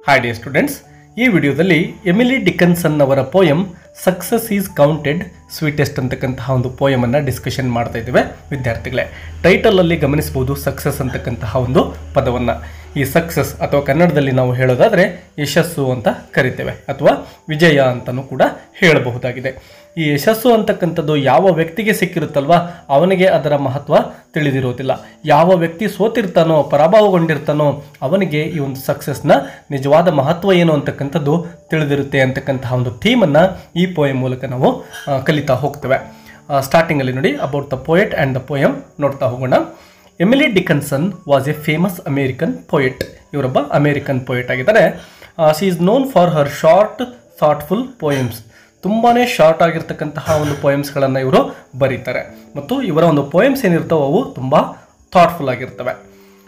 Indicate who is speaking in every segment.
Speaker 1: Hi dear students, ಈ ವಿಡಿಯೋದಲ್ಲಿ Emily Dickinson ಅವರ poem success is counted sweetest ಅಂತಕ್ಕಂತಹ ಒಂದು ಪೋಯಮ್ ಅನ್ನು ಡಿಸ್ಕಷನ್ ಮಾಡ್ತಾ ಇದ್ದೇವೆ ವಿದ್ಯಾರ್ಥಿಗಳೇ. ಟೈಟಲ್ ಅಲ್ಲಿ ಗಮನಿಸಬಹುದು ಸಕ್ಸಸ್ ಅಂತಕ್ಕಂತಹ ಒಂದು ಪದವನ್ನು. ಈ ಸಕ್ಸಸ್ ಅಥವಾ ಕನ್ನಡದಲ್ಲಿ ನಾವು ಹೇಳೋದಾದ್ರೆ ಯಶಸ್ಸು ಅಂತ ಕರಿತೇವೆ ಅಥವಾ ವಿಜಯ ಅಂತಲೂ ಕೂಡ ಹೇಳಬಹುದಾಗಿದೆ. ಈ ಯಶಸ್ಸು ಅಂತಕ್ಕಂಥದ್ದು ಯಾವ ವ್ಯಕ್ತಿಗೆ ಸಿಕ್ಕಿರುತ್ತಲ್ವಾ ಅವನಿಗೆ ಅದರ ಮಹತ್ವ ತಿಳಿದಿರೋದಿಲ್ಲ. ಯಾವ ವ್ಯಕ್ತಿ ಸೋತಿರ್ತಾನೋ ಪರಾಭವಗೊಂಡಿರ್ತಾನೋ ಅವನಿಗೆ ಈ ಒಂದು ಸಕ್ಸಸ್ನ ನಿಜವಾದ ಮಹತ್ವ ಏನು ಅಂತಕ್ಕಂಥದ್ದು ತಿಳಿದಿರುತ್ತೆ ಅಂತಕ್ಕಂತಹ ಒಂದು ಥೀಮನ್ನು ಈ ಪೋಯಮ್ ಮೂಲಕ ನಾವು ಕಲಿತಾ ಹೋಗ್ತೇವೆ. ಸ್ಟಾರ್ಟಿಂಗಲ್ಲಿ ನೋಡಿ about the poet and the poem ನೋಡ್ತಾ ಹೋಗೋಣ. Emily Dickinson was a famous American poet. ಇವರೊಬ್ಬ ಅಮೇರಿಕನ್ ಪೋಯೆಟ್ ಆಗಿದ್ದಾರೆ. She is known for her short thoughtful poems. ತುಂಬಾ ಶಾರ್ಟ್ ಆಗಿರ್ತಕ್ಕಂತಹ ಒಂದು ಪೋಯಮ್ಸ್ಗಳನ್ನು ಇವರು ಬರೀತಾರೆ ಮತ್ತು ಇವರ ಒಂದು ಪೋಯಮ್ಸ್ ಏನಿರ್ತಾವೆ ಅವು ತುಂಬ ಥಾಟ್ಫುಲ್ ಆಗಿರ್ತವೆ.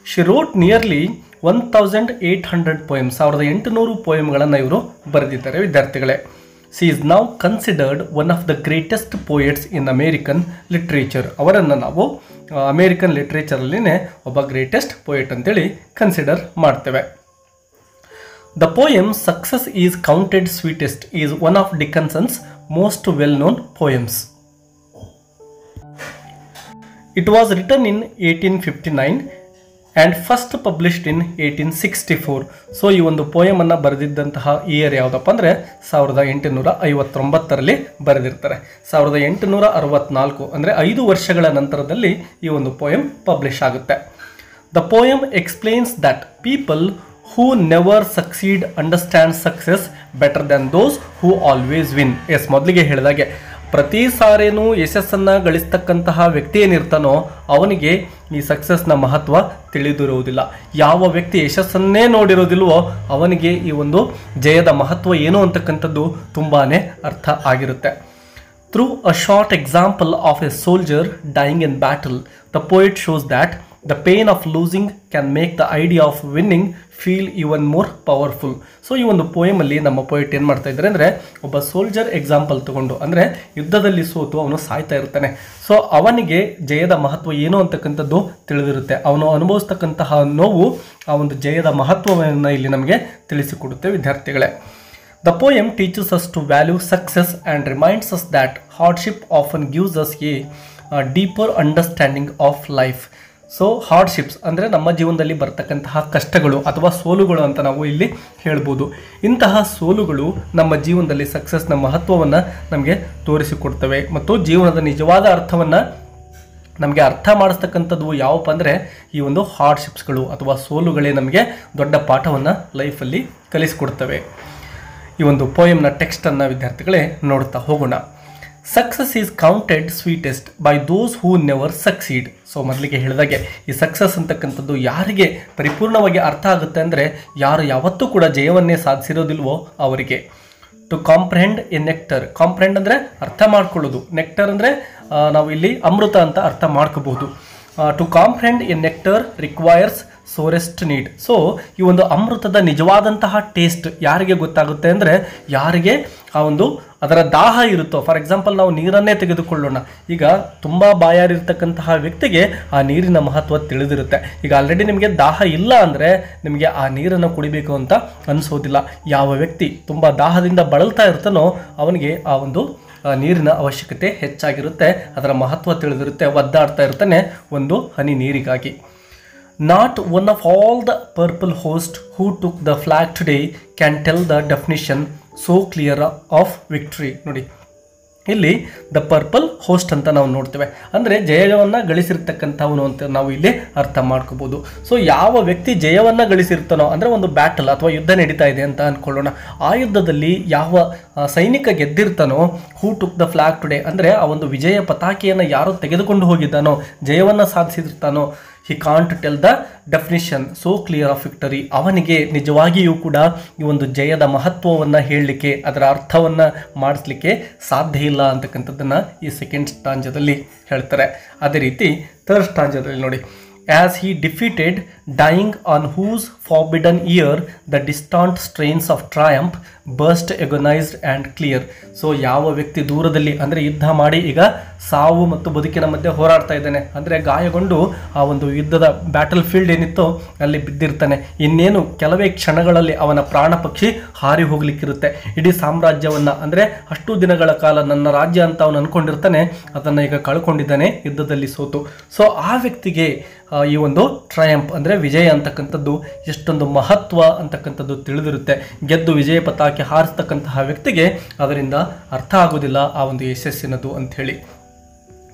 Speaker 1: ಶಿ ರೋಟ್ ನಿಯರ್ಲಿ 1800 ಪೋಯಮ್ಸ್, 1800 ಪೋಯಮ್ಗಳನ್ನು ಇವರು ಬರೆದಿದ್ದಾರೆ ವಿದ್ಯಾರ್ಥಿಗಳೇ. She is now considered one of the greatest poets in American literature. ಅವರನ್ನು ನಾವು ಅಮೇರಿಕನ್ ಲಿಟ್ರೇಚರಲ್ಲಿನೇ ಒಬ್ಬ ಗ್ರೇಟೆಸ್ಟ್ ಪೋಯೆಟ್ ಅಂತೇಳಿ ಕನ್ಸಿಡರ್ ಮಾಡ್ತೇವೆ. The poem Success is Counted Sweetest is one of Dickinson's most well-known poems. It was written in 1859 and first published in 1864. So ಈ ಒಂದು poem ಅನ್ನು ಬರೆದಿದ್ದಂತಹ year ಯಾವುದಪ್ಪ ಅಂದರೆ 1859ರಲ್ಲಿ ಬರೆದಿರ್ತಾರೆ. 1864 ಅಂದರೆ 5 ವರ್ಷಗಳ ನಂತರದಲ್ಲಿ ಈ ಒಂದು ಪೋಯಮ್ ಪಬ್ಲಿಷ್ ಆಗುತ್ತೆ. The poem explains that people who never succeed understand success better than those who always win. Yes, ಮೊದಲಿಗೆ ಹೇಳಿದಾಗೆ ಪ್ರತಿ ಸಾರೇನೂ ಯಶಸ್ಸನ್ನು ಗಳಿಸ್ತಕ್ಕಂತಹ ವ್ಯಕ್ತಿ ಏನಿರ್ತಾನೋ ಅವನಿಗೆ ಈ ಸಕ್ಸಸ್ನ ಮಹತ್ವ ತಿಳಿದಿರುವುದಿಲ್ಲ. ಯಾವ ವ್ಯಕ್ತಿ ಯಶಸ್ಸನ್ನೇ ನೋಡಿರೋದಿಲ್ವೋ ಅವನಿಗೆ ಈ ಒಂದು ಜಯದ ಮಹತ್ವ ಏನು ಅಂತಕ್ಕಂಥದ್ದು ತುಂಬಾ ಅರ್ಥ ಆಗಿರುತ್ತೆ. Through a short example of a soldier dying in battle, the poet shows that the pain of losing can make the idea of winning feel even more powerful. So ಈ ಒಂದು ಪೋಯಮಲ್ಲಿ ನಮ್ಮ ಪೋಯೆಟ್ ಏನು ಮಾಡ್ತಾ ಇದ್ದಾರೆ ಅಂದರೆ ಒಬ್ಬ ಸೋಲ್ಜರ್ ಎಕ್ಸಾಂಪಲ್ ತಗೊಂಡು, ಅಂದರೆ ಯುದ್ಧದಲ್ಲಿ ಸೋತು ಅವನು ಸಾಯ್ತಾ ಇರ್ತಾನೆ. ಸೊ ಅವನಿಗೆ ಜಯದ ಮಹತ್ವ ಏನು ಅಂತಕ್ಕಂಥದ್ದು ತಿಳಿದಿರುತ್ತೆ. ಅವನು ಅನುಭವಿಸ್ತಕ್ಕಂತಹ ನೋವು ಆ ಒಂದು ಜಯದ ಮಹತ್ವವನ್ನು ಇಲ್ಲಿ ನಮಗೆ ತಿಳಿಸಿಕೊಡುತ್ತೆ ವಿದ್ಯಾರ್ಥಿಗಳೇ. The poem teaches us to value success and reminds us that hardship often gives us a deeper understanding of life. So hardships ಅಂದರೆ ನಮ್ಮ ಜೀವನದಲ್ಲಿ ಬರ್ತಕ್ಕಂತಹ ಕಷ್ಟಗಳು ಅಥವಾ ಸೋಲುಗಳು ಅಂತ ನಾವು ಇಲ್ಲಿ ಹೇಳ್ಬೋದು. ಇಂತಹ ಸೋಲುಗಳು ನಮ್ಮ ಜೀವನದಲ್ಲಿ ಸಕ್ಸಸ್ನ ಮಹತ್ವವನ್ನು ನಮಗೆ ತೋರಿಸಿಕೊಡ್ತವೆ ಮತ್ತು ಜೀವನದ ನಿಜವಾದ ಅರ್ಥವನ್ನು ನಮಗೆ ಅರ್ಥ ಮಾಡಿಸ್ತಕ್ಕಂಥದ್ದು ಯಾವಪ್ಪ ಅಂದರೆ ಈ ಒಂದು ಹಾರ್ಡ್ಶಿಪ್ಸ್ಗಳು ಅಥವಾ ಸೋಲುಗಳೇ ನಮಗೆ ದೊಡ್ಡ ಪಾಠವನ್ನು ಲೈಫಲ್ಲಿ ಕಲಿಸಿಕೊಡ್ತವೆ. ಈ ಒಂದು ಪೋಯಮ್ನ ಟೆಕ್ಸ್ಟನ್ನು ವಿದ್ಯಾರ್ಥಿಗಳೇ ನೋಡ್ತಾ ಹೋಗೋಣ. Success is counted sweetest by those who never succeed. So ಮೊದಲಿಗೆ ಹೇಳಿದಾಗೆ ಈ ಸಕ್ಸಸ್ ಅಂತಕ್ಕಂಥದ್ದು ಯಾರಿಗೆ ಪರಿಪೂರ್ಣವಾಗಿ ಅರ್ಥ ಆಗುತ್ತೆ ಅಂದರೆ ಯಾರು ಯಾವತ್ತೂ ಕೂಡ ಜಯವನ್ನೇ ಸಾಧಿಸಿರೋದಿಲ್ವೋ ಅವರಿಗೆ. ಟು ಕಾಂಪ್ರೆಹೆಂಡ್ ಎ ನೆಕ್ಟರ್, ಕಾಂಪ್ರೆಹೆಂಡ್ ಅಂದರೆ ಅರ್ಥ ಮಾಡ್ಕೊಳ್ಳೋದು, ನೆಕ್ಟರ್ ಅಂದರೆ ನಾವು ಇಲ್ಲಿ ಅಮೃತ ಅಂತ ಅರ್ಥ ಮಾಡ್ಕೋಬಹುದು. To comprehend a nectar requires sorest need. So ಈ ಒಂದು ಅಮೃತದ ನಿಜವಾದಂತಹ ಟೇಸ್ಟ್ ಯಾರಿಗೆ ಗೊತ್ತಾಗುತ್ತೆ ಅಂದರೆ ಯಾರಿಗೆ ಆ ಒಂದು ಅದರ ದಾಹ ಇರುತ್ತೋ. ಫಾರ್ ಎಕ್ಸಾಂಪಲ್ ನಾವು ನೀರನ್ನೇ ತೆಗೆದುಕೊಳ್ಳೋಣ. ಈಗ ತುಂಬ ಬಾಯಾರಿರ್ತಕ್ಕಂತಹ ವ್ಯಕ್ತಿಗೆ ಆ ನೀರಿನ ಮಹತ್ವ ತಿಳಿದಿರುತ್ತೆ. ಈಗ ಆಲ್ರೆಡಿ ನಿಮಗೆ ದಾಹ ಇಲ್ಲ ಅಂದರೆ ನಿಮಗೆ ಆ ನೀರನ್ನು ಕುಡಿಬೇಕು ಅಂತ ಅನಿಸೋದಿಲ್ಲ. ಯಾವ ವ್ಯಕ್ತಿ ತುಂಬ ದಾಹದಿಂದ ಬಳಲ್ತಾ ಇರ್ತಾನೋ ಅವನಿಗೆ ಆ ಒಂದು ನೀರಿನ ಅವಶ್ಯಕತೆ ಹೆಚ್ಚಾಗಿರುತ್ತೆ, ಅದರ ಮಹತ್ವ ತಿಳಿದಿರುತ್ತೆ, ಒದ್ದಾಡ್ತಾ ಇರ್ತಾನೆ ಒಂದು ಹನಿ ನೀರಿಗಾಗಿ. Not one of all the purple host who took the flag today can tell the definition so clear of victory. ನೋಡಿ ಇಲ್ಲಿ ದ ಪರ್ಪಲ್ ಹೋಸ್ಟ್ ಅಂತ ನಾವು ನೋಡ್ತೇವೆ, ಅಂದರೆ ಜಯವನ್ನು ಗಳಿಸಿರ್ತಕ್ಕಂಥವನು ಅಂತ ನಾವು ಇಲ್ಲಿ ಅರ್ಥ ಮಾಡ್ಕೋಬೋದು. ಸೊ ಯಾವ ವ್ಯಕ್ತಿ ಜಯವನ್ನು ಗಳಿಸಿರ್ತಾನೋ ಅಂದರೆ ಒಂದು ಬ್ಯಾಟಲ್ ಅಥವಾ ಯುದ್ಧ ನಡೀತಾ ಇದೆ ಅಂತ ಅಂದ್ಕೊಳ್ಳೋಣ. ಆ ಯುದ್ಧದಲ್ಲಿ ಯಾವ ಸೈನಿಕ ಗೆದ್ದಿರ್ತಾನೋ, who took the flag today ಅಂದರೆ ಆ ಒಂದು ವಿಜಯ ಪತಾಕೆಯನ್ನು ಯಾರು ತೆಗೆದುಕೊಂಡು ಹೋಗಿದ್ದಾನೋ, ಜಯವನ್ನು ಸಾಧಿಸಿರ್ತಾನೋ, he can't tell the definition so clear of victory. ಅವನಿಗೆ ನಿಜವಾಗಿಯೂ ಕೂಡ ಈ ಒಂದು ಜಯದ ಮಹತ್ವವನ್ನು ಹೇಳಲಿಕ್ಕೆ, ಅದರ ಅರ್ಥವನ್ನು ಮಾಡಿಸ್ಲಿಕ್ಕೆ ಸಾಧ್ಯ ಇಲ್ಲ ಅಂತಕ್ಕಂಥದ್ದನ್ನು ಈ ಸೆಕೆಂಡ್ ಸ್ಟಾಂಜದಲ್ಲಿ ಹೇಳ್ತಾರೆ. ಅದೇ ರೀತಿ ಥರ್ಡ್ ಸ್ಟಾಂಜದಲ್ಲಿ ನೋಡಿ, as he defeated, dying on whose forbidden ear the distant strains of triumph burst agonized and clear. So ಯಾವ ವ್ಯಕ್ತಿ ದೂರದಲ್ಲಿ ಅಂದರೆ ಯುದ್ಧ ಮಾಡಿ ಈಗ ಸಾವು ಮತ್ತು ಬದುಕಿನ ಮಧ್ಯೆ ಹೋರಾಡ್ತಾ ಇದ್ದಾನೆ, ಅಂದರೆ ಗಾಯಗೊಂಡು ಆ ಒಂದು ಯುದ್ಧದ ಬ್ಯಾಟಲ್ ಫೀಲ್ಡ್ ಏನಿತ್ತೋ ಅಲ್ಲಿ ಬಿದ್ದಿರ್ತಾನೆ. ಇನ್ನೇನು ಕೆಲವೇ ಕ್ಷಣಗಳಲ್ಲಿ ಅವನ ಪ್ರಾಣ ಪಕ್ಷಿ ಹಾರಿ ಹೋಗ್ಲಿಕ್ಕಿರುತ್ತೆ. ಇಡೀ ಸಾಮ್ರಾಜ್ಯವನ್ನು, ಅಂದರೆ ಅಷ್ಟು ದಿನಗಳ ಕಾಲ ನನ್ನ ರಾಜ್ಯ ಅಂತ ಅವನು ಅನ್ಕೊಂಡಿರ್ತಾನೆ, ಅದನ್ನು ಈಗ ಕಳ್ಕೊಂಡಿದ್ದಾನೆ ಯುದ್ಧದಲ್ಲಿ ಸೋತು. ಸೊ ಆ ವ್ಯಕ್ತಿಗೆ ಈ ಒಂದು ಟ್ರಯಂಪ್ ಅಂದರೆ ವಿಜಯ ಅಂತಕ್ಕಂಥದ್ದು ಎಷ್ಟೊಂದು ಮಹತ್ವ ಅಂತಕ್ಕಂಥದ್ದು ತಿಳಿದಿರುತ್ತೆ. ಗೆದ್ದು ವಿಜಯ ಪತಾಕೆ ಹಾರಿಸ್ತಕ್ಕಂತಹ ವ್ಯಕ್ತಿಗೆ ಅದರಿಂದ ಅರ್ಥ ಆಗೋದಿಲ್ಲ ಆ ಒಂದು ಯಶಸ್ಸಿನದು ಅಂಥೇಳಿ.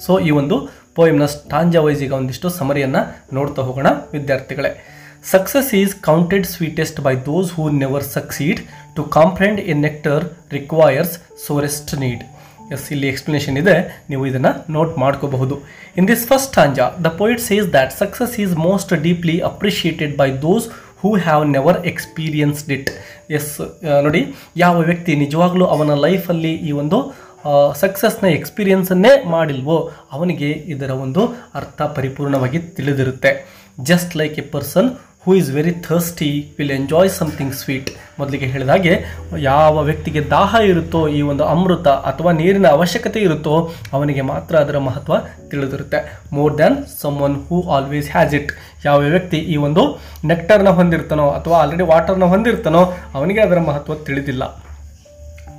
Speaker 1: ಸೊ ಈ ಒಂದು ಪೋಯಮ್ನ ಸ್ಟಾಂಜಾ ವೈಸ್ ಈಗ ಒಂದಿಷ್ಟು ಸಮರಿಯನ್ನು ನೋಡ್ತಾ ಹೋಗೋಣ ವಿದ್ಯಾರ್ಥಿಗಳೇ. Success is counted sweetest by those who never succeed, to comprehend a nectar requires sorest need. Yes, ಇಲ್ಲಿ ಎಕ್ಸ್ಪ್ಲನೇಷನ್ ಇದೆ, ನೀವು ಇದನ್ನು ನೋಟ್ ಮಾಡ್ಕೋಬಹುದು. In this first stanza the poet says that success is most deeply appreciated by those who have never experienced it. Yes, ನೋಡಿ, ಯಾವ ವ್ಯಕ್ತಿ ನಿಜವಾಗ್ಲೂ ಅವನ ಲೈಫಲ್ಲಿ ಈ ಒಂದು ಸಕ್ಸಸ್ನ ಎಕ್ಸ್ಪೀರಿಯನ್ಸನ್ನೇ ಮಾಡಿಲ್ವೋ ಅವನಿಗೆ ಇದರ ಒಂದು ಅರ್ಥ ಪರಿಪೂರ್ಣವಾಗಿ ತಿಳಿದಿರುತ್ತೆ. Just like a person who is very thirsty will enjoy something sweet. ಮೊದಲಿಗೆ ಹೇಳಿದಾಗೆ ಯಾವ ವ್ಯಕ್ತಿಗೆ ದಾಹ ಇರುತ್ತೋ, ಈ ಒಂದು ಅಮೃತ ಅಥವಾ ನೀರಿನ ಅವಶ್ಯಕತೆ ಇರುತ್ತೋ ಅವನಿಗೆ ಮಾತ್ರ ಅದರ ಮಹತ್ವ ತಿಳಿದಿರುತ್ತೆ. More than someone who always has it. ಯಾವ ವ್ಯಕ್ತಿ ಈ ಒಂದು ನೆಕ್ಟರ್ನ ಹೊಂದಿರ್ತಾನೋ ಅಥವಾ ಆಲ್ರೆಡಿ ವಾಟರ್ನ ಹೊಂದಿರ್ತಾನೋ ಅವನಿಗೆ ಅದರ ಮಹತ್ವ ತಿಳಿದಿಲ್ಲ.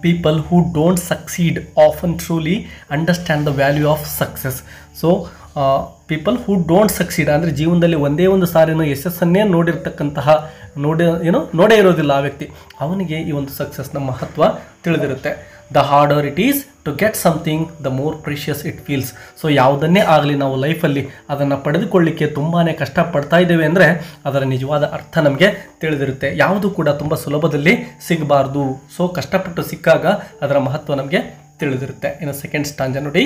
Speaker 1: People who don't succeed often truly understand the value of success. So people who don't succeed ಅಂದರೆ ಜೀವನದಲ್ಲಿ ಒಂದೇ ಒಂದು ಸಾರಿನೂ ಯಶಸ್ಸನ್ನೇ ನೋಡೇ ಇರೋದಿಲ್ಲ ಆ ವ್ಯಕ್ತಿ, ಅವನಿಗೆ ಈ ಒಂದು ಸಕ್ಸಸ್ನ ಮಹತ್ವ ತಿಳಿದಿರುತ್ತೆ. The harder it is to get something the more precious it feels. So ಯಾವುದನ್ನೇ ಆಗಲಿ ನಾವು ಲೈಫಲ್ಲಿ ಅದನ್ನು ಪಡೆದುಕೊಳ್ಳಿಕ್ಕೆ ತುಂಬಾ ಕಷ್ಟಪಡ್ತಾ ಇದ್ದೇವೆ ಅಂದರೆ ಅದರ ನಿಜವಾದ ಅರ್ಥ ನಮಗೆ ತಿಳಿದಿರುತ್ತೆ. ಯಾವುದು ಕೂಡ ತುಂಬ ಸುಲಭದಲ್ಲಿ ಸಿಗಬಾರ್ದು. ಸೊ ಕಷ್ಟಪಟ್ಟು ಸಿಕ್ಕಾಗ ಅದರ ಮಹತ್ವ ನಮಗೆ ತಿಳಿದಿರುತ್ತೆ. ಇನ್ನು ಸೆಕೆಂಡ್ ಸ್ಟಾಂಜಾ ನೋಡಿ,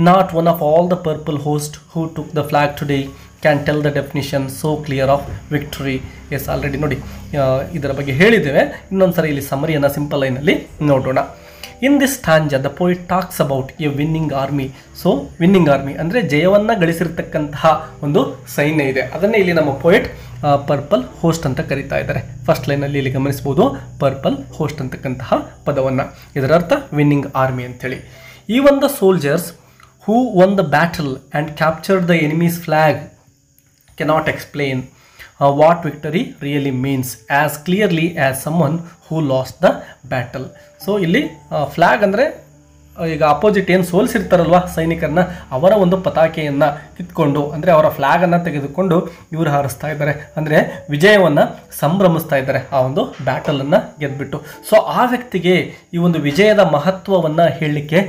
Speaker 1: not one of all the purple host who took the flag today can tell the definition so clear of victory. Yes, already ನೋಡಿ ಇದರ ಬಗ್ಗೆ ಹೇಳಿದ್ದೇವೆ. ಇನ್ನೊಂದ್ಸರಿ ಇಲ್ಲಿ ಸಮರಿಯನ್ನು ಸಿಂಪಲ್ ಲೈನಲ್ಲಿ ನೋಡೋಣ. In this ಸ್ಟಾಂಜಾ the poet talks about A winning army. So winning army ಅಂದರೆ ಜಯವನ್ನು ಗಳಿಸಿರ್ತಕ್ಕಂತಹ ಒಂದು ಸೈನ್ಯ ಇದೆ, ಅದನ್ನೇ ಇಲ್ಲಿ ನಮ್ಮ ಪೋಯಿಟ್ ಪರ್ಪಲ್ ಹೋಸ್ಟ್ ಅಂತ ಕರೀತಾ ಇದ್ದಾರೆ. ಫಸ್ಟ್ ಲೈನಲ್ಲಿ ಇಲ್ಲಿ ಗಮನಿಸಬಹುದು ಪರ್ಪಲ್ ಹೋಸ್ಟ್ ಅಂತಕ್ಕಂತಹ ಪದವನ್ನು. ಇದರ ಅರ್ಥ ವಿನ್ನಿಂಗ್ ಆರ್ಮಿ ಅಂತೇಳಿ. Even the soldiers who won the battle and captured the enemies flag cannot explain what victory really means as clearly as someone who last the battle. So ಇಲ್ಲಿ flag ಅಂದರೆ ಈಗ opposite ಏನು ಸೋಲ್ಸಿರ್ತಾರಲ್ವ ಸೈನಿಕರನ್ನ, ಅವರ ಒಂದು ಪತಾಕೆಯನ್ನು ಕಿತ್ಕೊಂಡು ಅಂದರೆ ಅವರ ಫ್ಲ್ಯಾಗನ್ನು ತೆಗೆದುಕೊಂಡು ಇವರು ಹಾರಿಸ್ತಾ ಇದ್ದಾರೆ, ಅಂದರೆ ವಿಜಯವನ್ನು ಸಂಭ್ರಮಿಸ್ತಾ ಇದ್ದಾರೆ ಆ ಒಂದು ಬ್ಯಾಟಲನ್ನು ಗೆದ್ದುಬಿಟ್ಟು. ಸೊ ಆ ವ್ಯಕ್ತಿಗೆ ಈ ಒಂದು ವಿಜಯದ ಮಹತ್ವವನ್ನು ಹೇಳಲಿಕ್ಕೆ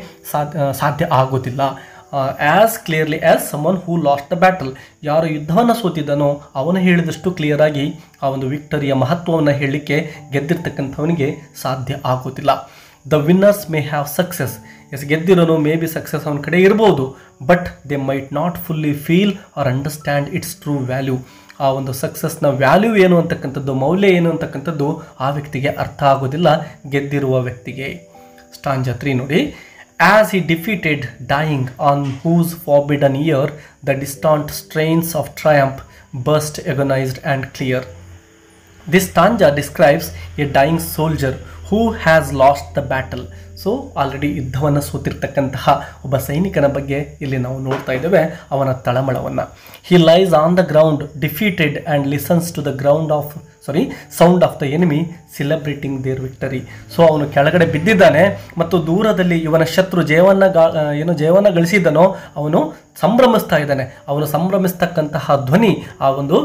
Speaker 1: ಸಾಧ್ಯ ಆಗೋದಿಲ್ಲ. As clearly as someone who last the battle. ಯಾರು ಯುದ್ಧವನ್ನು ಸೋತಿದ್ದಾನೋ ಅವನು ಹೇಳಿದಷ್ಟು ಕ್ಲಿಯರಾಗಿ ಆ ಒಂದು ವಿಕ್ಟರಿಯ ಮಹತ್ವವನ್ನು ಹೇಳಲಿಕ್ಕೆ ಗೆದ್ದಿರ್ತಕ್ಕಂಥವನಿಗೆ ಸಾಧ್ಯ ಆಗೋದಿಲ್ಲ. The winners may have success. Yes, ಗೆದ್ದಿರೋನು ಮೇ ಬಿ ಸಕ್ಸಸ್ ಅವನ ಕಡೆ ಇರ್ಬೋದು, but they might not fully feel or understand its true value. ಆ ಒಂದು ಸಕ್ಸಸ್ನ ವ್ಯಾಲ್ಯೂ ಏನು ಅಂತಕ್ಕಂಥದ್ದು, ಮೌಲ್ಯ ಏನು ಅಂತಕ್ಕಂಥದ್ದು ಆ ವ್ಯಕ್ತಿಗೆ ಅರ್ಥ ಆಗೋದಿಲ್ಲ, ಗೆದ್ದಿರುವ ವ್ಯಕ್ತಿಗೆ. ಸ್ಟಾಂಜಾ 3 ನೋಡಿ, as he defeated, dying on whose forbidden ear the distant strains of triumph burst agonized and clear. This stanza describes a dying soldier who has lost the battle. So already ಯುದ್ಧವನ್ನು ಸೋತಿರ್ತಕ್ಕಂತಹ ಒಬ್ಬ ಸೈನಿಕನ ಬಗ್ಗೆ ಇಲ್ಲಿ ನಾವು ನೋಡ್ತಾ ಇದ್ದೇವೆ, ಅವನ ತಳಮಳವನ್ನು. He lies on the ground defeated and listens to the sound of the enemy celebrating their victory. So ಅವನು ಕೆಳಗಡೆ ಬಿದ್ದಿದ್ದಾನೆ ಮತ್ತು ದೂರದಲ್ಲಿ ಇವನ ಶತ್ರು ಜಯವನ್ನು ಗಳಿಸಿದ್ದಾನೋ ಅವನು ಸಂಭ್ರಮಿಸ್ತಾ ಇದ್ದಾನೆ. ಅವನು ಸಂಭ್ರಮಿಸ್ತಕ್ಕಂತಹ ಧ್ವನಿ, ಆ ಒಂದು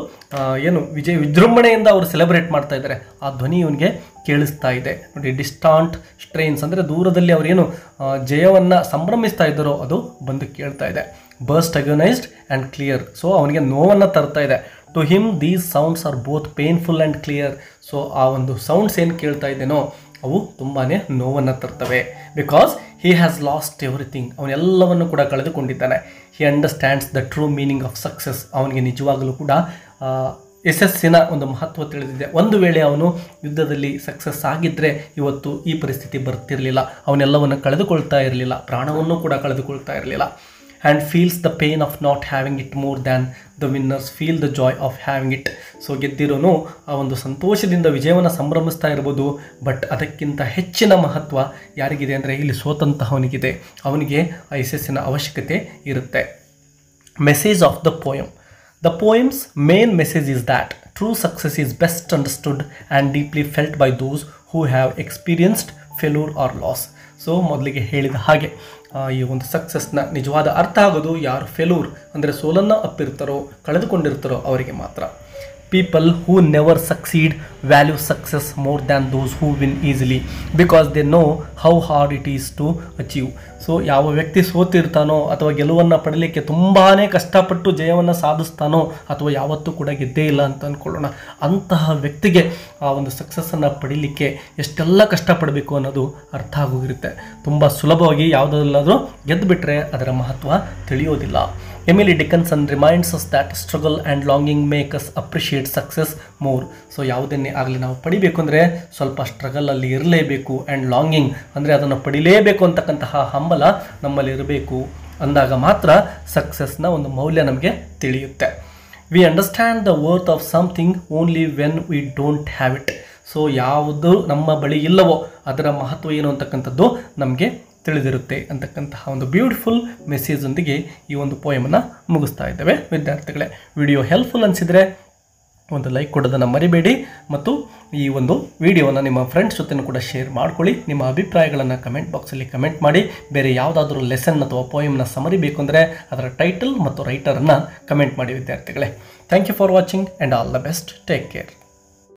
Speaker 1: ವಿಜೃಂಭಣೆಯಿಂದ ಅವರು ಸೆಲೆಬ್ರೇಟ್ ಮಾಡ್ತಾ ಇದ್ದಾರೆ, ಆ ಧ್ವನಿ ಇವನಿಗೆ ಕೇಳಿಸ್ತಾ ಇದೆ ನೋಡಿ. ಡಿಸ್ಟಾಂಟ್ ಸ್ಟ್ರೈನ್ಸ್ ಅಂದರೆ ದೂರದಲ್ಲಿ ಅವರೇನು ಜಯವನ್ನು ಸಂಭ್ರಮಿಸ್ತಾ ಇದ್ದಾರೋ ಅದು ಬಂದು ಕೇಳ್ತಾ ಇದೆ. Burst agonised and clear. So ಅವನಿಗೆ ನೋವನ್ನು ತರ್ತಾ ಇದೆ. To him these sounds are both painful and clear. So ಆ ಒಂದು ಸೌಂಡ್ಸ್ ಏನು ಕೇಳ್ತಾ ಇದ್ದೇನೋ ಅವು ತುಂಬಾ ನೋವನ್ನು ತರ್ತವೆ. Because he has lost everything. ಅವನೆಲ್ಲವನ್ನು ಕೂಡ ಕಳೆದುಕೊಂಡಿದ್ದಾನೆ. He understands the true meaning of success. ಅವನಿಗೆ ನಿಜವಾಗಲೂ ಕೂಡ ಯಶಸ್ಸಿನ ಒಂದು ಮಹತ್ವ ತಿಳಿದಿದೆ. ಒಂದು ವೇಳೆ ಅವನು ಯುದ್ಧದಲ್ಲಿ ಸಕ್ಸಸ್ ಆಗಿದ್ದರೆ ಇವತ್ತು ಈ ಪರಿಸ್ಥಿತಿ ಬರ್ತಿರಲಿಲ್ಲ, ಅವನೆಲ್ಲವನ್ನು ಕಳೆದುಕೊಳ್ತಾ ಇರಲಿಲ್ಲ, ಪ್ರಾಣವನ್ನು ಕೂಡ ಕಳೆದುಕೊಳ್ತಾ ಇರಲಿಲ್ಲ. and feels the pain of not having it more than the winners feel the joy of having it. So ಗೆದ್ದಿರೋನು ಆ ಒಂದು ಸಂತೋಷದಿಂದ ವಿಜಯವನ್ನು ಸಂಭ್ರಮಿಸ್ತಾ ಇರ್ಬೋದು, ಬಟ್ ಅದಕ್ಕಿಂತ ಹೆಚ್ಚಿನ ಮಹತ್ವ ಯಾರಿಗಿದೆ ಅಂದರೆ ಇಲ್ಲಿ ಸೋತಂತಹವನಿಗಿದೆ. ಅವನಿಗೆ ಆ ಯಶಸ್ಸಿನ ಅವಶ್ಯಕತೆ ಇರುತ್ತೆ. Message of the poem. The poem's main message is that true success is best understood and deeply felt by those who have experienced failure or loss. So ಮೊದಲಿಗೆ ಹೇಳಿದ ಹಾಗೆ ಈ ಒಂದು ಸಕ್ಸಸ್ನ ನಿಜವಾದ ಅರ್ಥ ಆಗೋದು ಯಾರು ಫೇಲ್ಯೂರ್ ಅಂದರೆ ಸೋಲನ್ನು ಅಪ್ಪಿರ್ತಾರೋ, ಕಳೆದುಕೊಂಡಿರ್ತಾರೋ ಅವರಿಗೆ ಮಾತ್ರ. People who never succeed value success more than those who win easily because they know how hard it is to achieve. So ಯಾವ ವ್ಯಕ್ತಿ ಸೋತಿರ್ತಾನೋ ಅಥವಾ ಗೆಲುವನ್ನು ಪಡೀಲಿಕ್ಕೆ ತುಂಬಾ ಕಷ್ಟಪಟ್ಟು ಜಯವನ್ನು ಸಾಧಿಸ್ತಾನೋ ಅಥವಾ ಯಾವತ್ತೂ ಕೂಡ ಗೆದ್ದೇ ಇಲ್ಲ ಅಂತ ಅಂದ್ಕೊಳ್ಳೋಣ, ಅಂತಹ ವ್ಯಕ್ತಿಗೆ ಆ ಒಂದು ಸಕ್ಸಸ್ಸನ್ನು ಪಡೀಲಿಕ್ಕೆ ಎಷ್ಟೆಲ್ಲ ಕಷ್ಟಪಡಬೇಕು ಅನ್ನೋದು ಅರ್ಥ ಆಗೋಗಿರುತ್ತೆ. ತುಂಬ ಸುಲಭವಾಗಿ ಯಾವುದಲ್ಲಾದರೂ ಗೆದ್ದುಬಿಟ್ರೆ ಅದರ ಮಹತ್ವ ತಿಳಿಯೋದಿಲ್ಲ. Emily Dickinson reminds us that struggle and longing make us appreciate success more. So ಯಾವುದನ್ನೇ ಆಗಲಿ ನಾವು ಪಡಿಬೇಕು ಅಂದರೆ ಸ್ವಲ್ಪ ಸ್ಟ್ರಗಲಲ್ಲಿ ಇರಲೇಬೇಕು, ಆ್ಯಂಡ್ ಲಾಂಗಿಂಗ್ ಅಂದರೆ ಅದನ್ನು ಪಡಿಲೇಬೇಕು ಅಂತಕ್ಕಂತಹ ಹಂಬಲ ನಮ್ಮಲ್ಲಿ ಇರಬೇಕು. ಅಂದಾಗ ಮಾತ್ರ ಸಕ್ಸಸ್ನ ಒಂದು ಮೌಲ್ಯ ನಮಗೆ ತಿಳಿಯುತ್ತೆ. We understand the worth of something only when we don't have it. So ಯಾವುದು ನಮ್ಮ ಬಳಿ ಇಲ್ಲವೋ ಅದರ ಮಹತ್ವ ಏನು ಅಂತಕ್ಕಂಥದ್ದು ನಮಗೆ ತಿಳಿದಿರುತ್ತೆ ಅಂತಕ್ಕಂತಹ ಒಂದು ಬ್ಯೂಟಿಫುಲ್ ಮೆಸೇಜೊಂದಿಗೆ ಈ ಒಂದು ಪೋಯಮನ್ನು ಮುಗಿಸ್ತಾ ಇದ್ದೇವೆ ವಿದ್ಯಾರ್ಥಿಗಳೇ. ವಿಡಿಯೋ ಹೆಲ್ಪ್ಫುಲ್ ಅನಿಸಿದರೆ ಒಂದು ಲೈಕ್ ಕೊಡೋದನ್ನು ಮರಿಬೇಡಿ, ಮತ್ತು ಈ ಒಂದು ವಿಡಿಯೋನ ನಿಮ್ಮ ಫ್ರೆಂಡ್ಸ್ ಜೊತೆನೂ ಕೂಡ ಶೇರ್ ಮಾಡ್ಕೊಳ್ಳಿ. ನಿಮ್ಮ ಅಭಿಪ್ರಾಯಗಳನ್ನು ಕಮೆಂಟ್ ಬಾಕ್ಸಲ್ಲಿ ಕಮೆಂಟ್ ಮಾಡಿ. ಬೇರೆ ಯಾವುದಾದ್ರೂ ಲೆಸನ್ ಅಥವಾ ಪೋಯಮ್ನ ಸಮರಿ ಬೇಕು ಅಂದರೆ ಅದರ ಟೈಟಲ್ ಮತ್ತು ರೈಟರನ್ನು ಕಮೆಂಟ್ ಮಾಡಿ ವಿದ್ಯಾರ್ಥಿಗಳೇ. Thank you for watching and all the best. Take care.